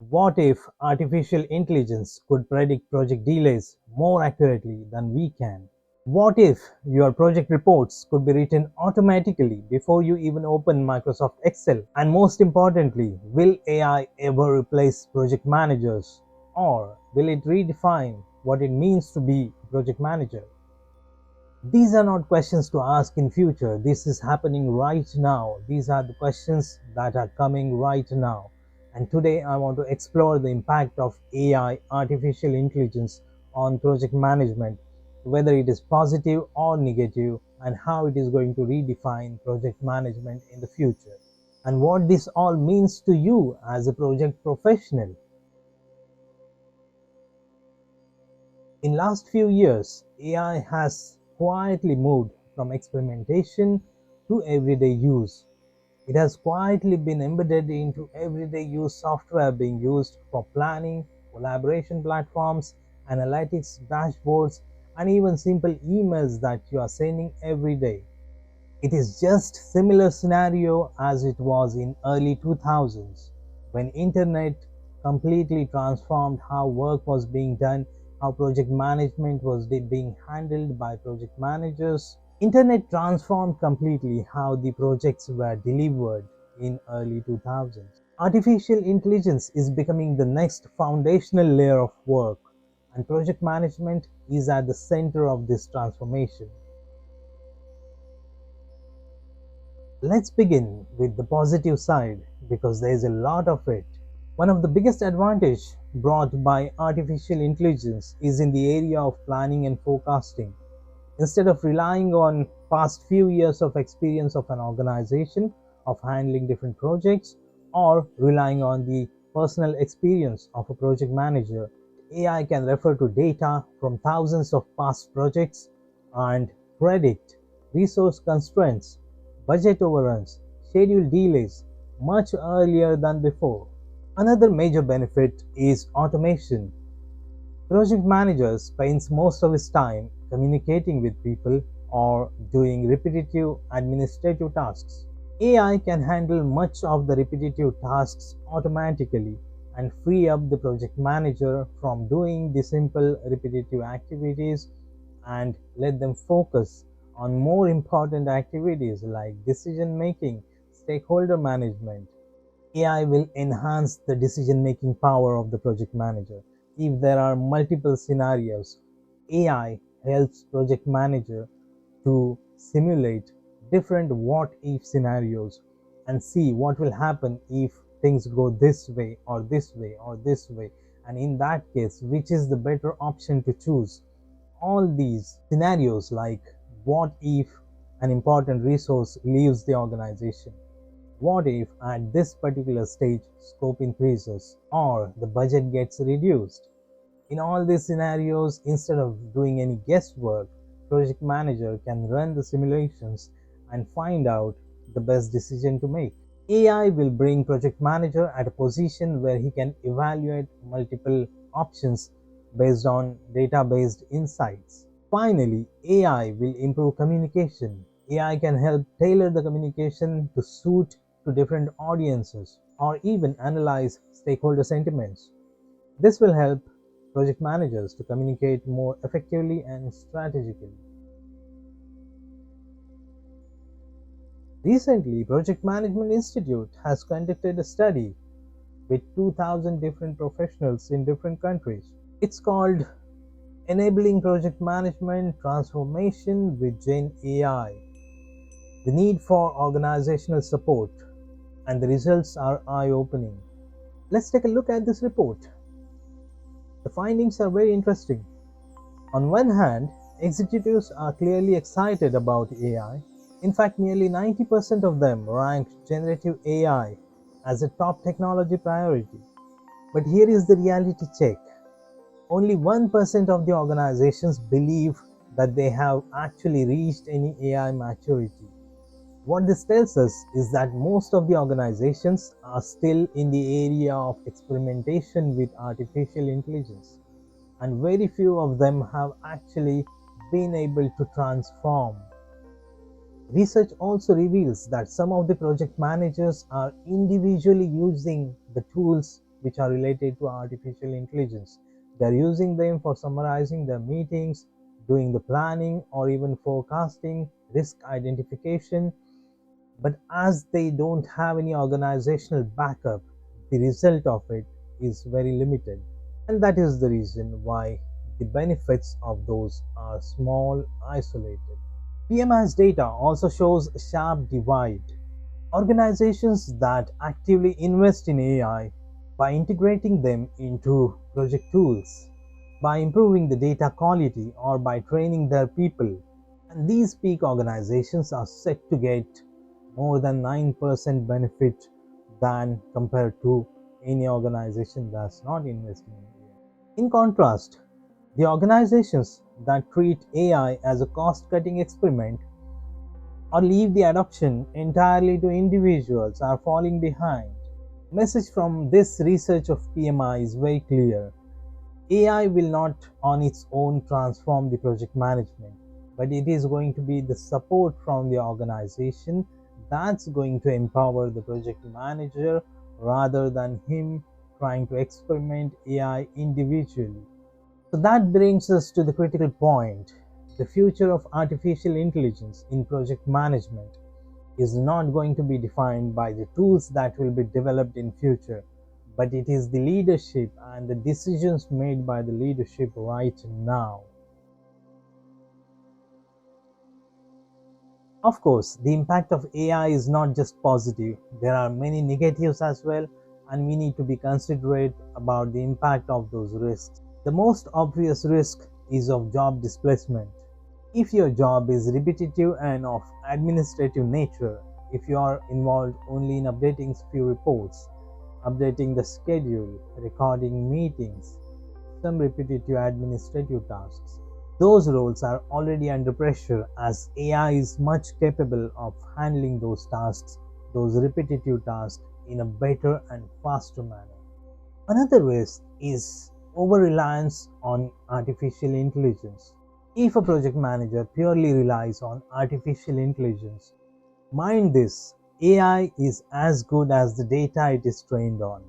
What if artificial intelligence could predict project delays more accurately than we can? What if your project reports could be written automatically before you even open Microsoft Excel? And most importantly, will AI ever replace project managers? Or will it redefine what it means to be a project manager? These are not questions to ask in future. This is happening right now. These are the questions that are coming right now. And today I want to explore the impact of AI, artificial intelligence, on project management, whether it is positive or negative, and how it is going to redefine project management in the future, and what this all means to you as a project professional. In last few years, AI has quietly moved from experimentation to everyday use. It has quietly been embedded into everyday use software being used for planning, collaboration platforms, analytics dashboards, and even simple emails that you are sending every day. It is just similar scenario as it was in early 2000s when internet completely transformed how work was being done, how project management was being handled by project managers. Internet transformed completely how the projects were delivered in early 2000s. Artificial intelligence is becoming the next foundational layer of work, and project management is at the center of this transformation. Let's begin with the positive side because there is a lot of it. One of the biggest advantage brought by artificial intelligence is in the area of planning and forecasting. Instead of relying on past few years of experience of an organization of handling different projects or relying on the personal experience of a project manager, AI can refer to data from thousands of past projects and predict resource constraints, budget overruns, schedule delays much earlier than before. Another major benefit is automation. Project manager spends most of his time communicating with people or doing repetitive administrative tasks. AI can handle much of the repetitive tasks automatically and free up the project manager from doing the simple repetitive activities and let them focus on more important activities like decision making, stakeholder management. AI will enhance the decision making power of the project manager. If there are multiple scenarios, AI helps project manager to simulate different what if scenarios and see what will happen if things go this way or this way or this way, and in that case which is the better option to choose. All these scenarios like what if an important resource leaves the organization, what if at this particular stage scope increases or the budget gets reduced? In all these scenarios, instead of doing any guesswork, project manager can run the simulations and find out the best decision to make. AI will bring project manager at a position where he can evaluate multiple options based on data-based insights. Finally, AI will improve communication. AI can help tailor the communication to suit to different audiences or even analyze stakeholder sentiments. This will help project managers to communicate more effectively and strategically. Recently, Project Management Institute has conducted a study with 2000 different professionals in different countries. It's called Enabling Project Management Transformation with Gen AI, the need for organizational support, and the results are eye-opening. Let's take a look at this report. The findings are very interesting. On one hand, executives are clearly excited about AI. In fact, nearly 90% of them rank generative AI as a top technology priority. But here is the reality check. Only 1% of the organizations believe that they have actually reached any AI maturity. What this tells us is that most of the organizations are still in the area of experimentation with artificial intelligence, and very few of them have actually been able to transform. Research also reveals that some of the project managers are individually using the tools which are related to artificial intelligence. They're using them for summarizing their meetings, doing the planning, or even forecasting, risk identification. But as they don't have any organizational backup, the result of it is very limited. And that is the reason why the benefits of those are small, isolated. PMI's data also shows a sharp divide. Organizations that actively invest in AI by integrating them into project tools, by improving the data quality, or by training their people. And these peak organizations are set to get more than 9% benefit than compared to any organization that's not investing in AI. In contrast, the organizations that treat AI as a cost cutting experiment or leave the adoption entirely to individuals are falling behind. Message from this research of PMI is very clear. AI will not on its own transform the project management, but it is going to be the support from the organization that's going to empower the project manager rather than him trying to experiment AI individually. So that brings us to the critical point. The future of artificial intelligence in project management is not going to be defined by the tools that will be developed in future, but it is the leadership and the decisions made by the leadership right now. Of course, the impact of AI is not just positive. There are many negatives as well, and we need to be considerate about the impact of those risks. The most obvious risk is of job displacement. If your job is repetitive and of administrative nature, if you are involved only in updating few reports, updating the schedule, recording meetings, some repetitive administrative tasks, those roles are already under pressure as AI is much capable of handling those tasks, those repetitive tasks, in a better and faster manner. Another risk is over reliance on artificial intelligence. If a project manager purely relies on artificial intelligence, mind this, AI is as good as the data it is trained on.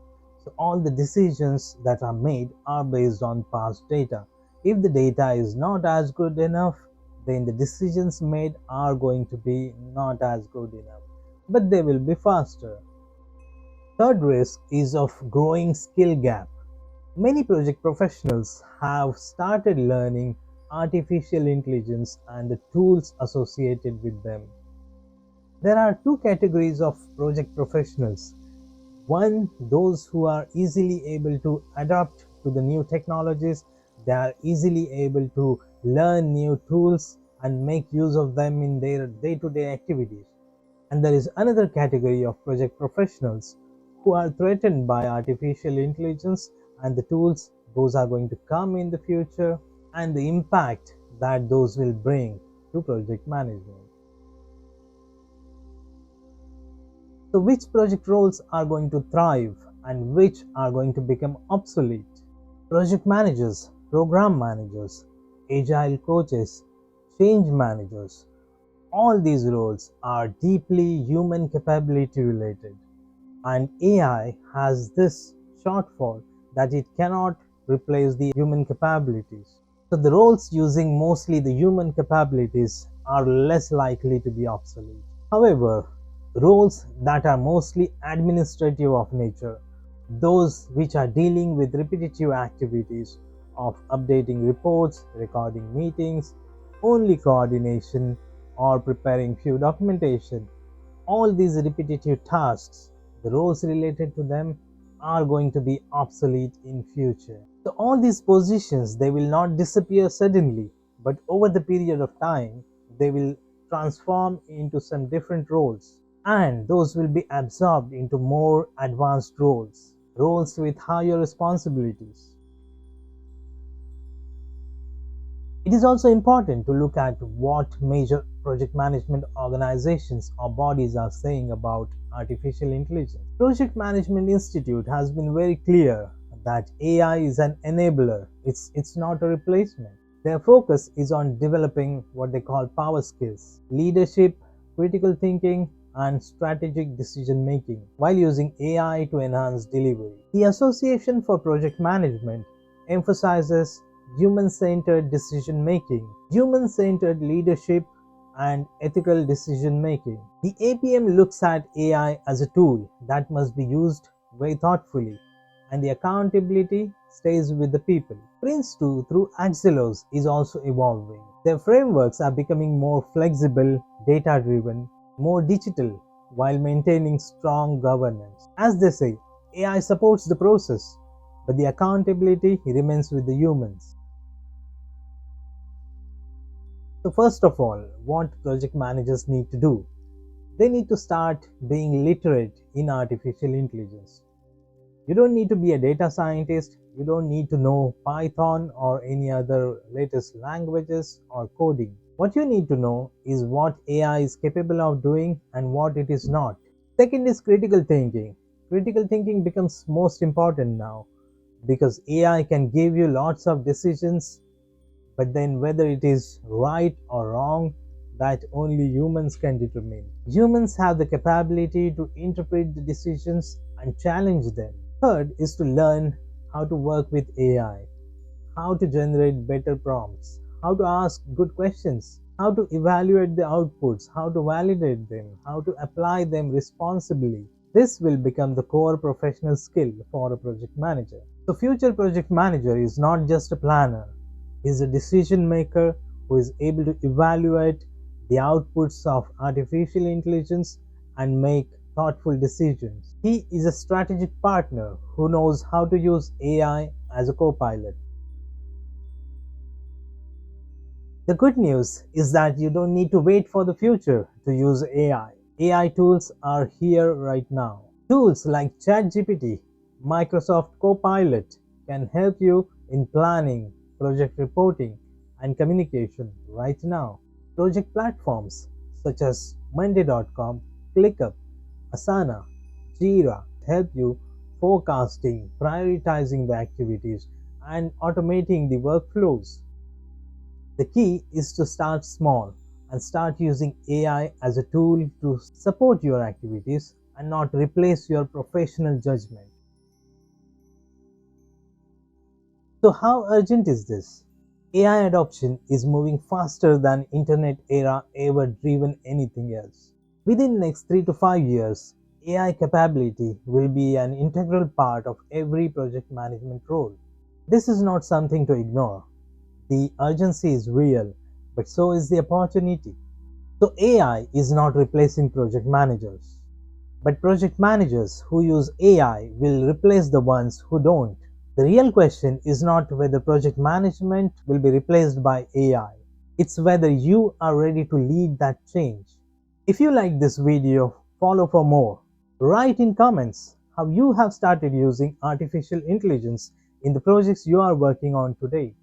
So all the decisions that are made are based on past data. If the data is not as good enough, then the decisions made are going to be not as good enough, but they will be faster. Third risk is of growing skill gap. Many project professionals have started learning artificial intelligence and the tools associated with them. There are two categories of project professionals. One, those who are easily able to adapt to the new technologies, they are easily able to learn new tools and make use of them in their day to day activities. And there is another category of project professionals who are threatened by artificial intelligence and the tools those are going to come in the future and the impact that those will bring to project management. So, which project roles are going to thrive and which are going to become obsolete? Project managers, program managers, agile coaches, change managers, all these roles are deeply human capability related, and AI has this shortfall that it cannot replace the human capabilities. So the roles using mostly the human capabilities are less likely to be obsolete. However, roles that are mostly administrative of nature, those which are dealing with repetitive activities of updating reports, recording meetings, only coordination, or preparing few documentation, all these repetitive tasks, the roles related to them are going to be obsolete in future. So all these positions, they will not disappear suddenly, but over the period of time, they will transform into some different roles, and those will be absorbed into more advanced roles, roles with higher responsibilities. It is also important to look at what major project management organizations or bodies are saying about artificial intelligence. Project Management Institute has been very clear that AI is an enabler, it's not a replacement. Their focus is on developing what they call power skills, leadership, critical thinking, and strategic decision making while using AI to enhance delivery. The Association for Project Management emphasizes human centered decision making, human centered leadership, and ethical decision making. The APM looks at AI as a tool that must be used very thoughtfully, and the accountability stays with the people. Prince 2 through Axilos is also evolving. Their frameworks are becoming more flexible, data driven, more digital, while maintaining strong governance. As they say, AI supports the process, but the accountability remains with the humans. So, first of all, what project managers need to do? They need to start being literate in artificial intelligence. You don't need to be a data scientist, you don't need to know Python or any other latest languages or coding. What you need to know is what AI is capable of doing and what it is not. Second is critical thinking. Critical thinking becomes most important now because AI can give you lots of decisions, but then whether it is right or wrong, that only humans can determine. Humans have the capability to interpret the decisions and challenge them. Third is to learn how to work with AI, how to generate better prompts, how to ask good questions, how to evaluate the outputs, how to validate them, how to apply them responsibly. This will become the core professional skill for a project manager. The future project manager is not just a planner, he is a decision maker who is able to evaluate the outputs of artificial intelligence and make thoughtful decisions. He is a strategic partner who knows how to use AI as a co pilot. The good news is that you don't need to wait for the future to use AI. AI tools are here right now. Tools like ChatGPT, Microsoft Copilot can help you in planning, project reporting, and communication right now. Project platforms such as Monday.com, ClickUp, Asana, Jira help you forecasting, prioritizing the activities, and automating the workflows. The key is to start small and start using AI as a tool to support your activities and not replace your professional judgment. So, how urgent is this? AI adoption is moving faster than internet era ever driven anything else. Within next 3 to 5 years, AI capability will be an integral part of every project management role. This is not something to ignore. The urgency is real, but so is the opportunity. So AI is not replacing project managers, but project managers who use AI will replace the ones who don't. The real question is not whether project management will be replaced by AI. It's whether you are ready to lead that change. If you like this video, follow for more. Write in comments how you have started using artificial intelligence in the projects you are working on today.